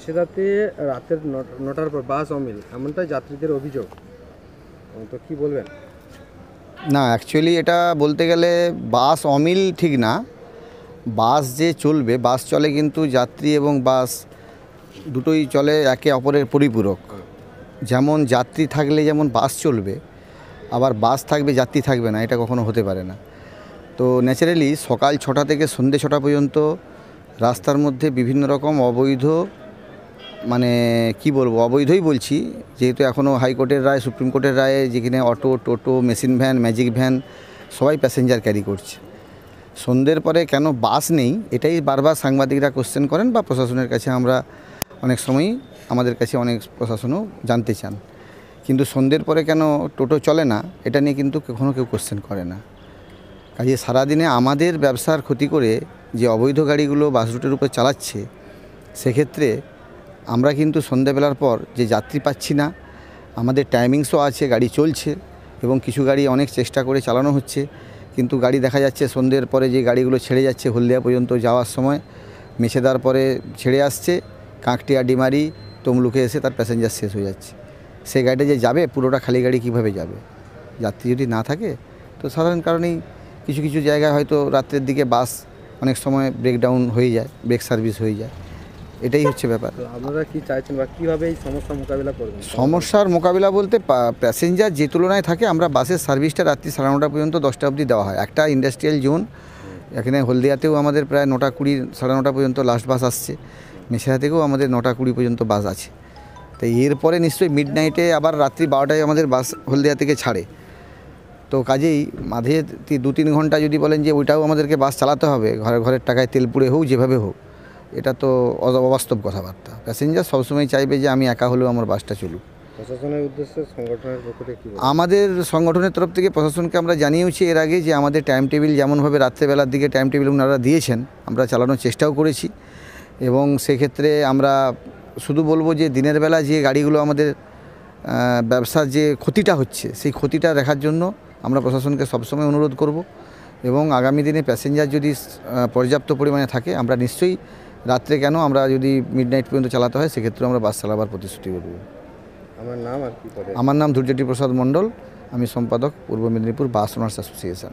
মেছেদাতে রাতের 9টার পর বাস অমিল, এমনটাই যাত্রীদের অভিযোগ। তো কি বলবেন? না, অ্যাকচুয়ালি এটা বলতে গেলে বাস অমিল ঠিক না। বাস যে চলবে, বাস চলে কিন্তু যাত্রী এবং বাস দুটোই চলে একে অপরের পরিপূরক। যেমন যাত্রী থাকলে যেমন বাস চলবে, আবার বাস থাকবে যাত্রী থাকবে না, এটা কখনো হতে পারে না। তো ন্যাচারালি সকাল 6টা থেকে সন্ধ্যে 6টা পর্যন্ত রাস্তার মধ্যে বিভিন্ন রকম অবৈধ, মানে কি বলবো, অবৈধই বলছি, যেহেতু এখনও হাইকোর্টের রায়, সুপ্রিম কোর্টের রায়ে যেখানে অটো, টোটো, মেশিন ভ্যান, ম্যাজিক ভ্যান সবাই প্যাসেঞ্জার ক্যারি করছে। সন্ধ্যের পরে কেন বাস নেই, এটাই বারবার সাংবাদিকরা কোশ্চেন করেন বা প্রশাসনের কাছে আমরা অনেক সময়ই, আমাদের কাছে অনেক প্রশাসনও জানতে চান। কিন্তু সন্ধ্যের পরে কেন টোটো চলে না, এটা নিয়ে কিন্তু কখনো কেউ কোশ্চেন করে না। কাজে সারাদিনে আমাদের ব্যবসার ক্ষতি করে যে অবৈধ গাড়িগুলো বাস রুটের উপর চালাচ্ছে, সেক্ষেত্রে আমরা কিন্তু সন্ধ্যেবেলার পর যে যাত্রী পাচ্ছি না। আমাদের টাইমিংসও আছে, গাড়ি চলছে এবং কিছু গাড়ি অনেক চেষ্টা করে চালানো হচ্ছে, কিন্তু গাড়ি দেখা যাচ্ছে সন্ধ্যের পরে যে গাড়িগুলো ছেড়ে যাচ্ছে হলদিয়া পর্যন্ত যাওয়ার সময় মেছেদার পরে ছেড়ে আসছে, কাঁকটিয়া, ডিমারি, তমলুকে এসে তার প্যাসেঞ্জার শেষ হয়ে যাচ্ছে। সেই গাড়িটা যে যাবে পুরোটা খালি গাড়ি কীভাবে যাবে? যাত্রী যদি না থাকে, তো সাধারণ কারণেই কিছু কিছু জায়গায় হয়তো রাত্রের দিকে বাস অনেক সময় ব্রেকডাউন হয়ে যায়, ব্রেক সার্ভিস হয়ে যায়। এটাই হচ্ছে ব্যাপার। তো আপনারা কি চাইছেন বা কীভাবে এই সমস্যার মোকাবিলা করবেন? সমস্যার মোকাবিলা বলতে প্যাসেঞ্জার যে তুলনায় থাকে, আমরা বাসের সার্ভিসটা রাত্রি 9:30 পর্যন্ত 10টা অবধি দেওয়া হয়। একটা ইন্ডাস্ট্রিয়াল জোন, এখানে হলদিয়াতেও আমাদের প্রায় 9:20, 9:30 পর্যন্ত লাস্ট বাস আসছে। মেছেদা থেকেও আমাদের 9:20 পর্যন্ত বাস আছে। তো এরপরে নিশ্চয়ই মিডনাইটে আবার রাত্রি 12টায় আমাদের বাস হলদিয়া থেকে ছাড়ে। তো কাজেই মাঝে 2-3 ঘন্টা যদি বলেন যে ওইটাও আমাদেরকে বাস চালাতে হবে, ঘরের টাকায় তেল পুড়ে হোক, যেভাবে হোক, এটা তো অবাস্তব কথাবার্তা। প্যাসেঞ্জার সবসময় চাইবে যে আমি একা হলেও আমার বাসটা চলুক। প্রশাসনের উদ্দেশ্যে সংগঠনের পক্ষ থেকে কী বলবেন? আমাদের সংগঠনের তরফ থেকে প্রশাসনকে আমরা জানিয়েছি এর আগে যে আমাদের টাইম টেবিল যেমনভাবে রাত্রেবেলার দিকে টাইম টেবিল ওনারা দিয়েছেন, আমরা চালানোর চেষ্টাও করেছি। এবং সেক্ষেত্রে আমরা শুধু বলবো যে দিনের বেলা যে গাড়িগুলো আমাদের ব্যবসার যে ক্ষতিটা হচ্ছে, সেই ক্ষতিটা দেখার জন্য আমরা প্রশাসনকে সবসময় অনুরোধ করব। এবং আগামী দিনে প্যাসেঞ্জার যদি পর্যাপ্ত পরিমাণে থাকে, আমরা নিশ্চয়ই রাত্রে কেন, আমরা যদি মিডনাইট পর্যন্ত চালাতে হয়, সেক্ষেত্রে আমরা বাস চালাবার প্রতিশ্রুতি করব। আমার নাম আর কি পদে? আমার নাম ধৈর্যটি প্রসাদ মণ্ডল, আমি সম্পাদক, পূর্ব মেদিনীপুর বাস ওনার্স অ্যাসোসিয়েশন।